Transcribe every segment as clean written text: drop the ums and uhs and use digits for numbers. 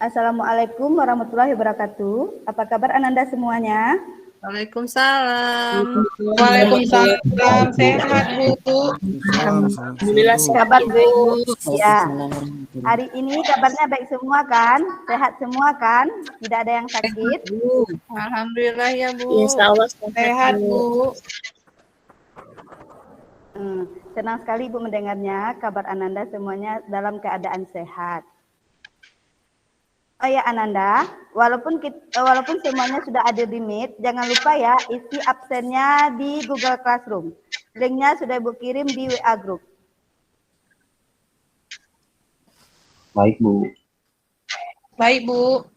Assalamualaikum warahmatullahi wabarakatuh. Apa kabar Ananda semuanya? Waalaikumsalam. Waalaikumsalam. Sehat, Bu. Alhamdulillah Kabar sehat, baik, Bu. Bu. Ya. Hari ini kabarnya baik semua kan? Sehat semua kan? Tidak ada yang sakit? Alhamdulillah ya, Bu. Insya Allah Sehat, Bu. Senang sekali Ibu mendengarnya. Kabar Ananda semuanya dalam keadaan sehat. Oh ya Ananda, walaupun semuanya sudah ada di Meet, jangan lupa ya isi absennya di Google Classroom. Linknya sudah Ibu kirim di WA Group. Baik, Bu. Baik, Bu.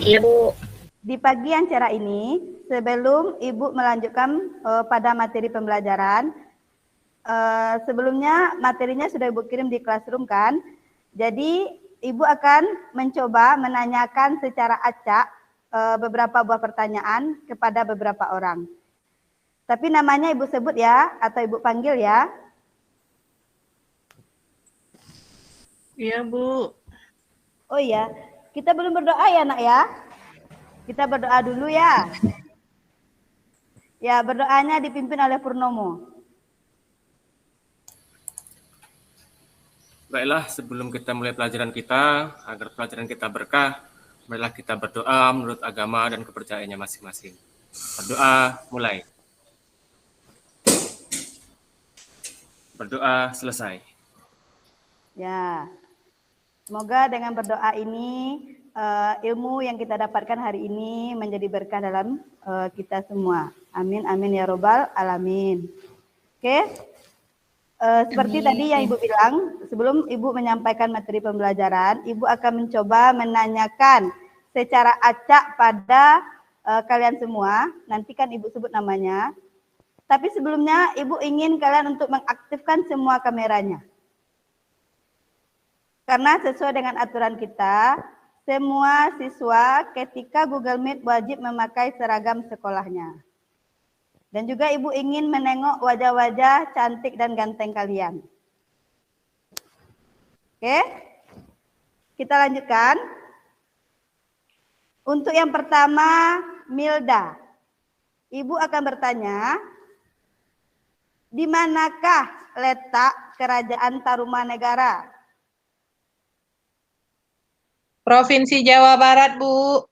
Iya, Bu. Di pagi yang cerah ini, sebelum Ibu melanjutkan pada materi pembelajaran, sebelumnya materinya sudah Ibu kirim di Classroom kan? Jadi Ibu akan mencoba menanyakan secara acak beberapa buah pertanyaan kepada beberapa orang. Tapi namanya Ibu sebut ya, atau Ibu panggil ya. Iya, Bu. Oh iya, kita belum berdoa ya nak ya. Kita berdoa dulu ya. Ya, berdoanya dipimpin oleh Purnomo. Baiklah, sebelum kita mulai pelajaran kita, agar pelajaran kita berkah, marilah kita berdoa menurut agama dan kepercayaannya masing-masing. Berdoa, mulai. Berdoa, selesai. Ya, semoga dengan berdoa ini, ilmu yang kita dapatkan hari ini menjadi berkah dalam kita semua. Amin, amin ya robbal alamin. Oke. Seperti tadi yang Ibu bilang, sebelum Ibu menyampaikan materi pembelajaran, Ibu akan mencoba menanyakan secara acak pada kalian semua. Nanti kan Ibu sebut namanya. Tapi sebelumnya Ibu ingin kalian untuk mengaktifkan semua kameranya. Karena sesuai dengan aturan kita, semua siswa ketika Google Meet wajib memakai seragam sekolahnya. Dan juga Ibu ingin menengok wajah-wajah cantik dan ganteng kalian. Oke, kita lanjutkan. Untuk yang pertama, Milda. Ibu akan bertanya, di manakah letak Kerajaan Tarumanegara? Provinsi Jawa Barat, Bu.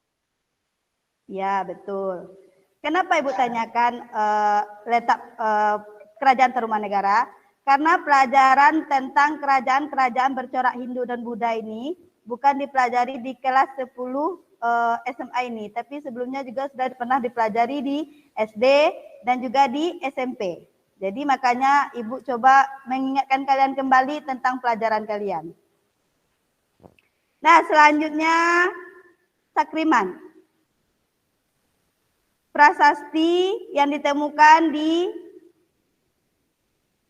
Ya, betul. Kenapa Ibu tanyakan letak Kerajaan Tarumanegara? Karena pelajaran tentang kerajaan-kerajaan bercorak Hindu dan Buddha ini bukan dipelajari di kelas 10 SMA ini, tapi sebelumnya juga sudah pernah dipelajari di SD dan juga di SMP. Jadi makanya Ibu coba mengingatkan kalian kembali tentang pelajaran kalian. Nah, selanjutnya Sakriman. Prasasti yang ditemukan di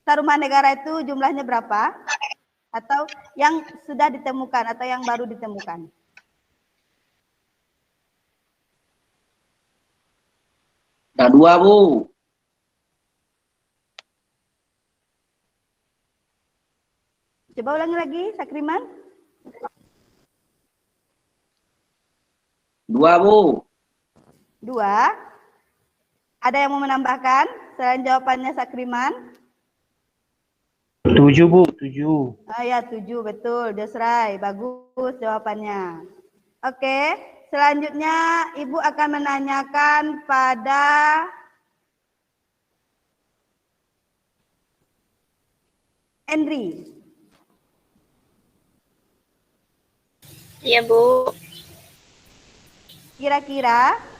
Tarumanegara itu jumlahnya berapa? Atau yang sudah ditemukan atau yang baru ditemukan? Ada 2, Bu. Coba ulangi lagi, Sakriman. 2, Bu. 2. Ada yang mau menambahkan selain jawabannya Sakriman? 7, Bu. 7. Oh ya, 7 betul, Josrai. Bagus jawabannya. Oke, selanjutnya Ibu akan menanyakan pada Henry. Iya, Bu. Kira-kira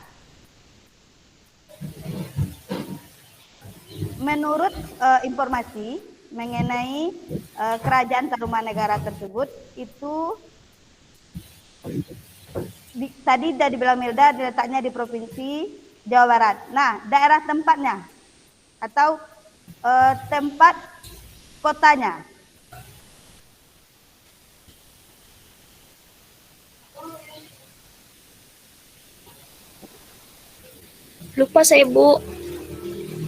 menurut informasi mengenai kerajaan Tarumanegara tersebut itu tadi sudah dibilang Milda letaknya di Provinsi Jawa Barat. Nah, daerah tempatnya atau tempat kotanya. Lupa saya, Bu.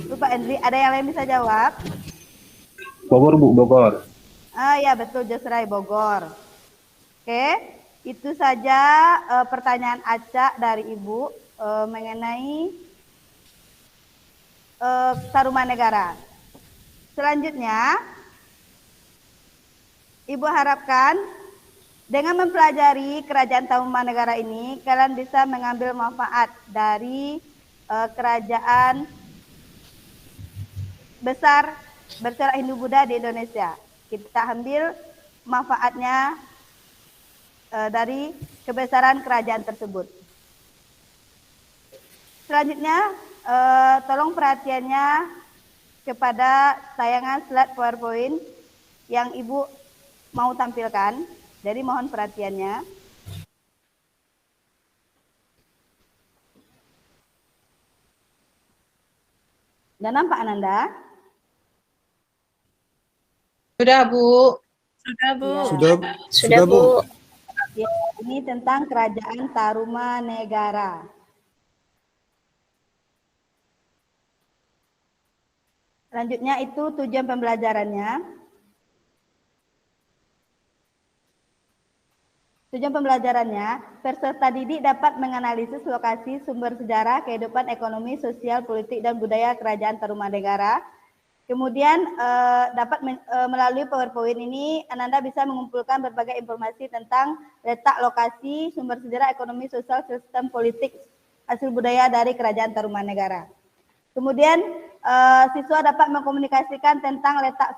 Lupa Henry, ada yang lain bisa jawab? Bogor, Bu. Bogor. Ah ya betul, Josrai, Bogor. Oke, itu saja pertanyaan acak dari Ibu mengenai Tarumanegara. Selanjutnya, Ibu harapkan dengan mempelajari Kerajaan Tarumanegara ini, kalian bisa mengambil manfaat dari kerajaan besar bercorak Hindu-Buddha di Indonesia. Kita ambil manfaatnya dari kebesaran kerajaan tersebut. Selanjutnya, tolong perhatiannya kepada tayangan slide PowerPoint yang Ibu mau tampilkan. Jadi mohon perhatiannya. Dan nampak Ananda? Sudah, Bu. Sudah, Bu. Ya. Sudah, Bu. Ya, ini tentang Kerajaan Tarumanegara. Selanjutnya itu tujuan pembelajarannya. Tujuan pembelajarannya, peserta didik dapat menganalisis lokasi sumber sejarah, kehidupan ekonomi, sosial, politik, dan budaya Kerajaan Tarumanegara. Kemudian dapat melalui PowerPoint ini, Ananda bisa mengumpulkan berbagai informasi tentang letak lokasi, sumber sejarah, ekonomi, sosial, sistem politik, hasil budaya dari Kerajaan Tarumanegara. Kemudian siswa dapat mengkomunikasikan tentang letak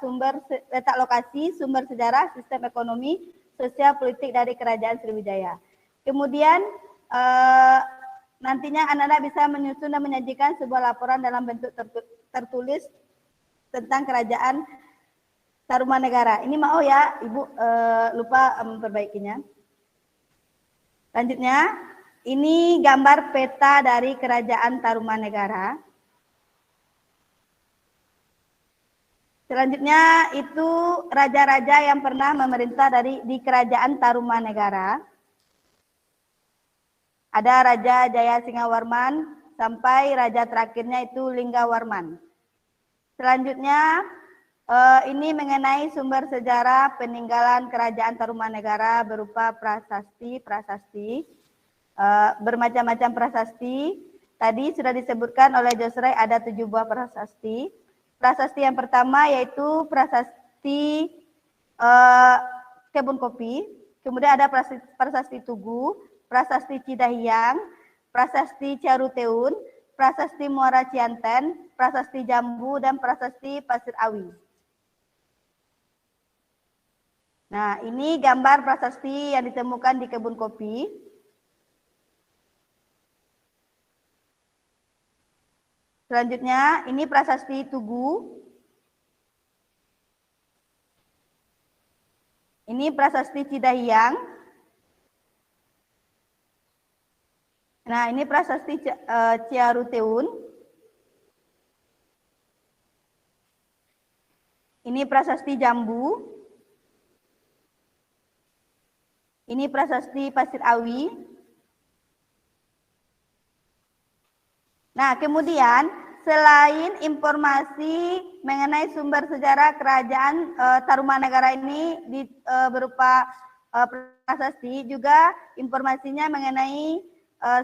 lokasi, sumber sejarah, sistem ekonomi, sosial, politik dari Kerajaan Sriwijaya. Kemudian nantinya Ananda bisa menyusun dan menyajikan sebuah laporan dalam bentuk tertulis tentang Kerajaan Tarumanegara. Ini mau ya, Ibu lupa memperbaikinya. Selanjutnya, ini gambar peta dari Kerajaan Tarumanegara. Selanjutnya itu raja-raja yang pernah memerintah di Kerajaan Tarumanegara. Ada Raja Jayasinghawarman sampai raja terakhirnya itu Linggawarman. Selanjutnya ini mengenai sumber sejarah peninggalan Kerajaan Tarumanegara berupa prasasti, bermacam-macam prasasti. Tadi sudah disebutkan oleh Josrey ada 7 buah prasasti. Prasasti yang pertama yaitu prasasti kebun kopi, kemudian ada prasasti Tugu, prasasti Cidahiang, prasasti Caruteun, prasasti Muara Cianten, prasasti Jambu, dan prasasti Pasir Awi. Nah, ini gambar prasasti yang ditemukan di kebun kopi. Selanjutnya, ini prasasti Tugu. Ini prasasti Cidahiang. Nah, ini prasasti Ciaruteun. Ini prasasti Jambu. Ini prasasti Pasir Awi. Nah, kemudian selain informasi mengenai sumber sejarah Kerajaan Tarumanegara ini berupa prasasti, juga informasinya mengenai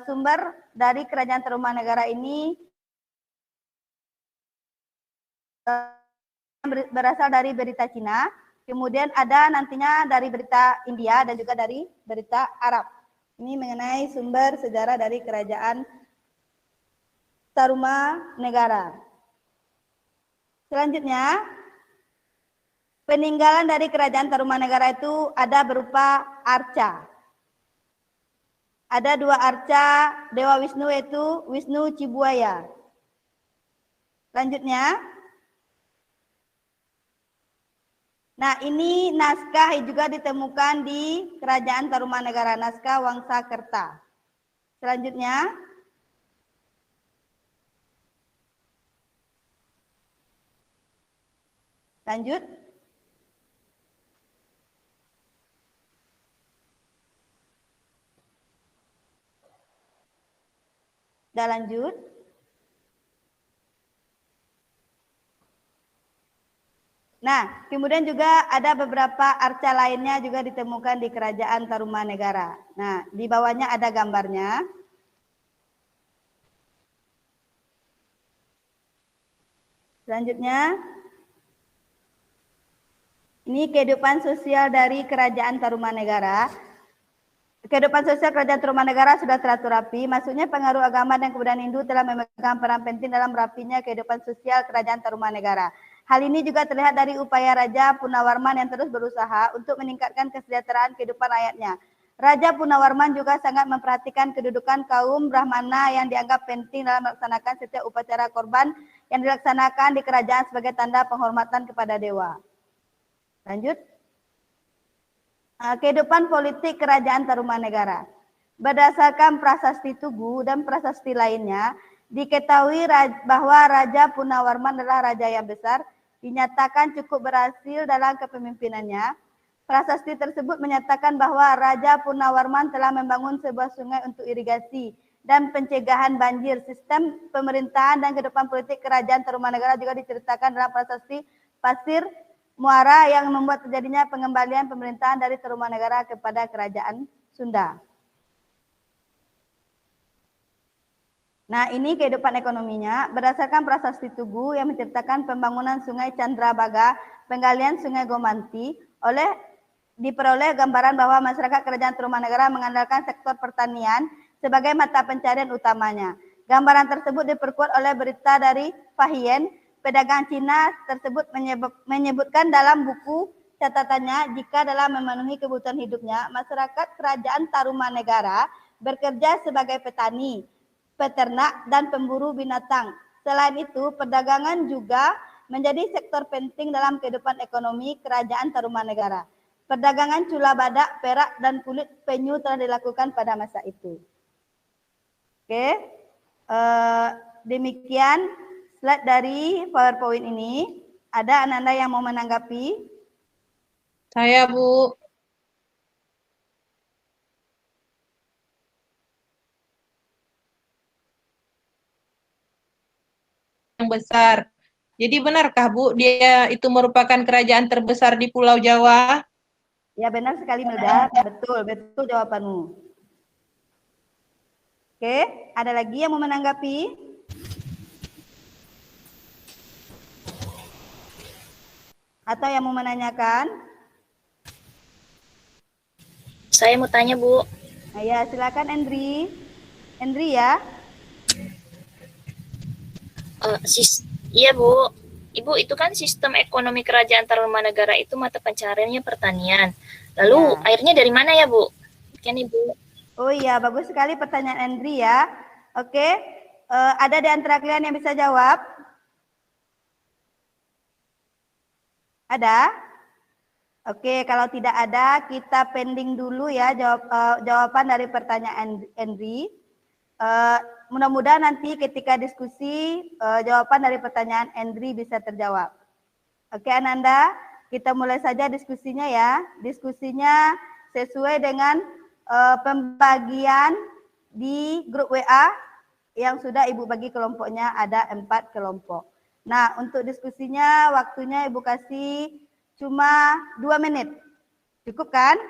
sumber dari Kerajaan Tarumanegara ini berasal dari berita Cina, kemudian ada nantinya dari berita India dan juga dari berita Arab. Ini mengenai sumber sejarah dari Kerajaan Tarumanegara. Selanjutnya, peninggalan dari Kerajaan Tarumanegara itu ada berupa arca. Ada 2 arca Dewa Wisnu yaitu Wisnu Cibuaya. Selanjutnya, nah ini naskah juga ditemukan di Kerajaan Tarumanegara, naskah Wangsakerta. Selanjutnya, lanjut. Sudah lanjut. Nah, kemudian juga ada beberapa arca lainnya juga ditemukan di Kerajaan Tarumanegara. Nah, di bawahnya ada gambarnya. Selanjutnya, ini kehidupan sosial dari Kerajaan Tarumanegara. Kehidupan sosial Kerajaan Tarumanegara sudah teratur rapi, maksudnya pengaruh agama dan kebudayaan Hindu telah memegang peran penting dalam rapinya kehidupan sosial Kerajaan Tarumanegara. Hal ini juga terlihat dari upaya Raja Punawarman yang terus berusaha untuk meningkatkan kesejahteraan kehidupan rakyatnya. Raja Punawarman juga sangat memperhatikan kedudukan kaum Brahmana yang dianggap penting dalam melaksanakan setiap upacara korban yang dilaksanakan di kerajaan sebagai tanda penghormatan kepada dewa. Lanjut. Kehidupan politik Kerajaan Tarumanegara. Berdasarkan prasasti Tugu dan prasasti lainnya, diketahui bahwa Raja Punawarman adalah raja yang besar, dinyatakan cukup berhasil dalam kepemimpinannya. Prasasti tersebut menyatakan bahwa Raja Punawarman telah membangun sebuah sungai untuk irigasi dan pencegahan banjir. Sistem pemerintahan dan kehidupan politik Kerajaan Tarumanegara juga diceritakan dalam prasasti Pasir Muara yang membuat terjadinya pengembalian pemerintahan dari Tarumanegara kepada Kerajaan Sunda. Nah, ini kehidupan ekonominya. Berdasarkan prasasti Tugu yang menceritakan pembangunan Sungai Candrabaga, penggalian Sungai Gomanti, diperoleh gambaran bahwa masyarakat Kerajaan Tarumanegara mengandalkan sektor pertanian sebagai mata pencarian utamanya. Gambaran tersebut diperkuat oleh berita dari Fahien. Pedagang Cina tersebut menyebutkan dalam buku catatannya, jika dalam memenuhi kebutuhan hidupnya, masyarakat Kerajaan Tarumanegara bekerja sebagai petani, peternak, dan pemburu binatang. Selain itu, perdagangan juga menjadi sektor penting dalam kehidupan ekonomi Kerajaan Tarumanegara. Perdagangan cula badak, perak, dan kulit penyu telah dilakukan pada masa itu. Oke, demikian slide dari PowerPoint ini. Ada Ananda yang mau menanggapi? Saya, Bu. Yang besar. Jadi benarkah, Bu, dia itu merupakan kerajaan terbesar di Pulau Jawa? Ya, benar sekali, Milda. Betul, betul jawabanmu. Oke, ada lagi yang mau menanggapi? Atau yang mau menanyakan? Saya mau tanya, Bu. Nah, ya, silakan Endri. Endri ya. Iya, Bu. Ibu, itu kan sistem ekonomi Kerajaan Tarumanegara itu mata pencariannya pertanian. Lalu airnya dari mana ya, Bu? Kan Ibu. Oh iya, bagus sekali pertanyaan Endri ya. Oke, ada di antara kalian yang bisa jawab? Ada? Oke, kalau tidak ada, kita pending dulu ya jawaban dari pertanyaan Endri. Mudah-mudahan nanti ketika diskusi, jawaban dari pertanyaan Endri bisa terjawab. Oke, Ananda, kita mulai saja diskusinya ya. Diskusinya sesuai dengan pembagian di grup WA yang sudah Ibu bagi kelompoknya, ada 4 kelompok. Nah, untuk diskusinya waktunya Ibu kasih cuma 2 menit. Cukup kan?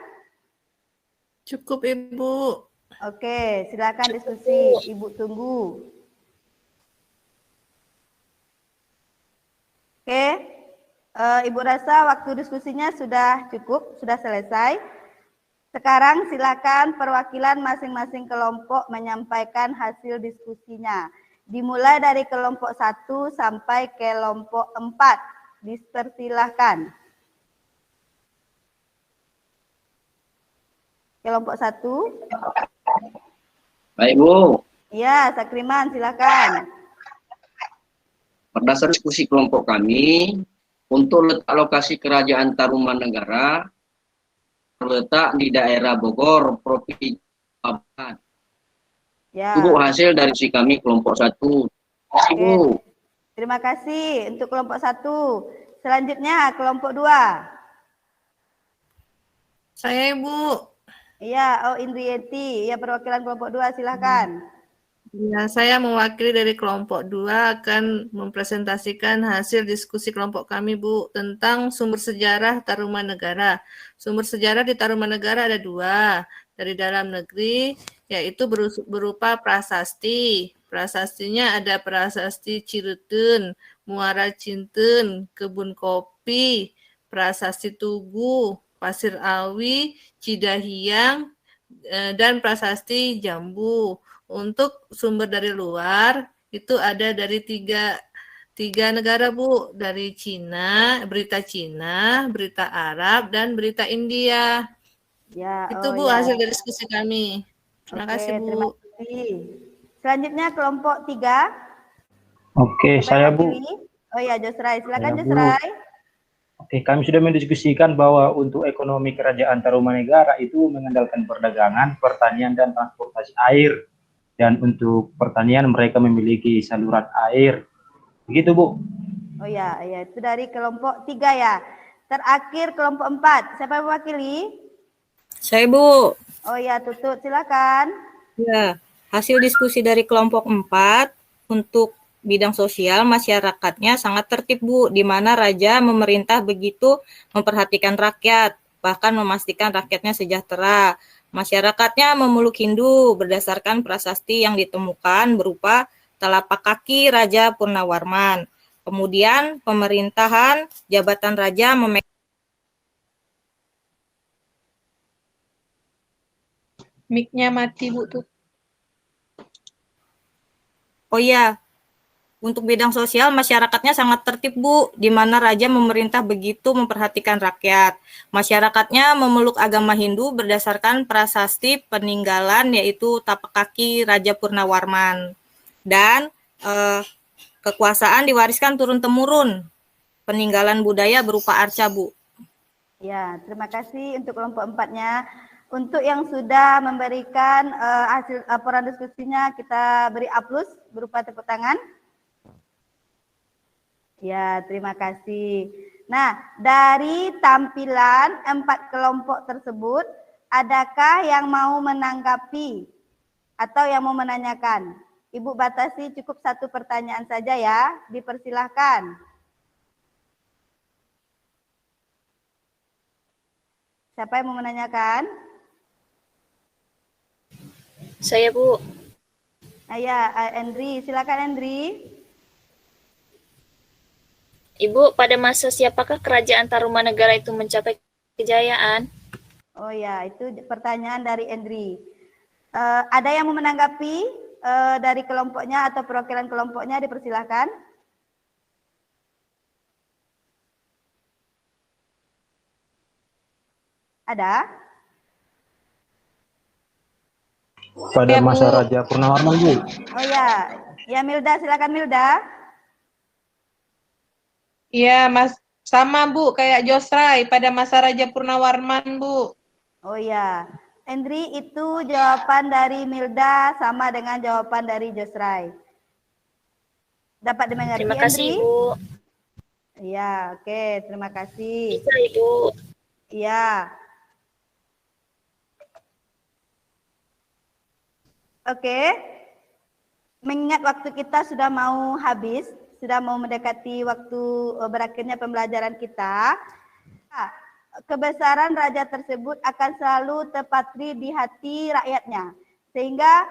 Cukup, Ibu. Oke, silakan diskusi. Ibu tunggu. Oke, Ibu rasa waktu diskusinya sudah cukup, sudah selesai. Sekarang silakan perwakilan masing-masing kelompok menyampaikan hasil diskusinya. Dimulai dari kelompok 1 sampai kelompok 4. Dipersilahkan. Kelompok 1. Baik, Bu. Ya, Sakriman, silakan. Berdasar diskusi kelompok kami, untuk letak lokasi Kerajaan Tarumanegara terletak di daerah Bogor, Provinsi Jawa Barat. Ya. Itu hasil dari si kami kelompok 1. Terima kasih, Bu. Terima kasih untuk kelompok 1. Selanjutnya kelompok 2. Saya, Ibu. Iya, oh Indrieti, ya perwakilan kelompok 2 silakan. Ya, saya mewakili dari kelompok 2 akan mempresentasikan hasil diskusi kelompok kami, Bu, tentang sumber sejarah Tarumanegara. Sumber sejarah di Tarumanegara ada 2, dari dalam negeri, yaitu berupa prasasti. Prasastinya ada prasasti Cireuteuh, Muara Cinten, Kebun Kopi, prasasti Tugu, Pasir Awi, Cidahiang, dan prasasti Jambu. Untuk sumber dari luar itu ada dari tiga negara, Bu, dari Cina, berita Arab, dan berita India. Ya, Itu oh Bu ya. hasil dari diskusi kami. Terima Oke, kasih Bu. terima kasih. Selanjutnya kelompok 3. Oke, Siapa yang saya Bu. wakili? Oh ya, Josrai. Silakan Saya Bu. Josrai. Oke, kami sudah mendiskusikan bahwa untuk ekonomi kerajaan Tarumanegara itu mengandalkan perdagangan, pertanian, dan transportasi air. Dan untuk pertanian mereka memiliki saluran air. Begitu, Bu. Oh ya, itu dari kelompok 3 ya. Terakhir kelompok 4. Siapa yang mewakili? Saya, Bu. Oh ya, Tutut, silakan. Ya, hasil diskusi dari kelompok 4 untuk bidang sosial masyarakatnya sangat tertib, Bu, di mana raja memerintah begitu memperhatikan rakyat, bahkan memastikan rakyatnya sejahtera. Masyarakatnya memeluk Hindu berdasarkan prasasti yang ditemukan berupa telapak kaki Raja Purnawarman. Kemudian pemerintahan jabatan raja memegang. Mic-nya mati, Bu, tuh. Oh iya, untuk bidang sosial masyarakatnya sangat tertib, Bu, di mana raja memerintah begitu memperhatikan rakyat. Masyarakatnya memeluk agama Hindu berdasarkan prasasti peninggalan yaitu tapak kaki Raja Purnawarman. Dan kekuasaan diwariskan turun-temurun. Peninggalan budaya berupa arca, Bu. Ya, terima kasih untuk kelompok 4-nya. Untuk yang sudah memberikan hasil laporan diskusinya, kita beri aplaus berupa tepuk tangan. Ya, terima kasih. Nah, dari tampilan 4 kelompok tersebut, adakah yang mau menanggapi atau yang mau menanyakan? Ibu batasi cukup 1 pertanyaan saja ya, dipersilahkan. Siapa yang mau menanyakan? Saya, Bu. Ya, Andri, silakan Andri. Ibu, pada masa siapakah kerajaan Tarumanegara itu mencapai kejayaan? Oh ya, itu pertanyaan dari Andri. Ada yang mau menanggapi dari kelompoknya atau perwakilan kelompoknya, dipersilahkan. Ada? Pada masa Raja Purnawarman, Bu. Oh ya, ya Milda, silakan Milda. Iya, Mas. Sama, Bu, kayak Josrai pada masa Raja Purnawarman, Bu. Oh ya, Andri, itu jawaban dari Milda sama dengan jawaban dari Josrai. Dapat dimengerti, Terima kasih, Andri? Ibu. Iya, oke, terima kasih. Bisa, Ibu. Iya. Oke. Mengingat waktu kita sudah mau habis, sudah mau mendekati waktu berakhirnya pembelajaran kita, kebesaran raja tersebut akan selalu terpatri di hati rakyatnya, sehingga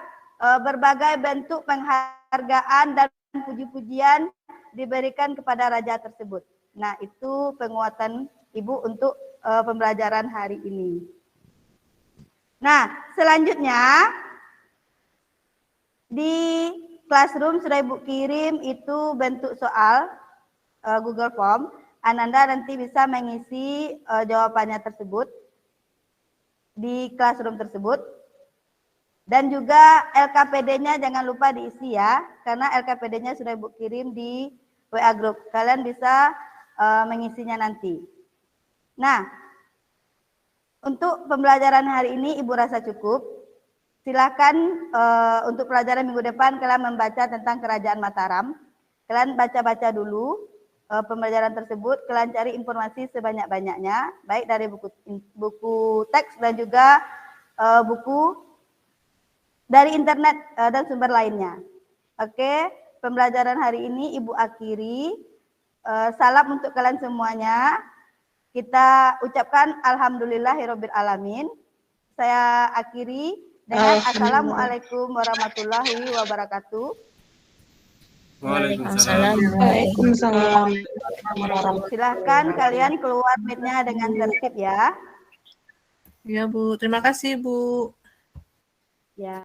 berbagai bentuk penghargaan dan puji-pujian diberikan kepada raja tersebut. Nah, itu penguatan Ibu untuk pembelajaran hari ini. Nah, selanjutnya di Classroom sudah Ibu kirim itu bentuk soal Google Form. Ananda nanti bisa mengisi jawabannya tersebut di Classroom tersebut. Dan juga LKPD-nya jangan lupa diisi ya, karena LKPD-nya sudah Ibu kirim di WA Group. Kalian bisa mengisinya nanti. Nah, untuk pembelajaran hari ini Ibu rasa cukup. Silakan untuk pelajaran minggu depan kalian membaca tentang Kerajaan Mataram. Kalian baca-baca dulu pembelajaran tersebut. Kalian cari informasi sebanyak-banyaknya, baik dari buku teks dan juga buku dari internet dan sumber lainnya. Oke, pembelajaran hari ini Ibu akhiri. Salam untuk kalian semuanya. Kita ucapkan alhamdulillahirabbil alamin. Saya akhiri dengan assalamualaikum warahmatullahi wabarakatuh. Waalaikumsalam. Waalaikumsalam. Silahkan kalian keluar meet-nya dengan tertib ya. Ya Bu, terima kasih Bu. Ya.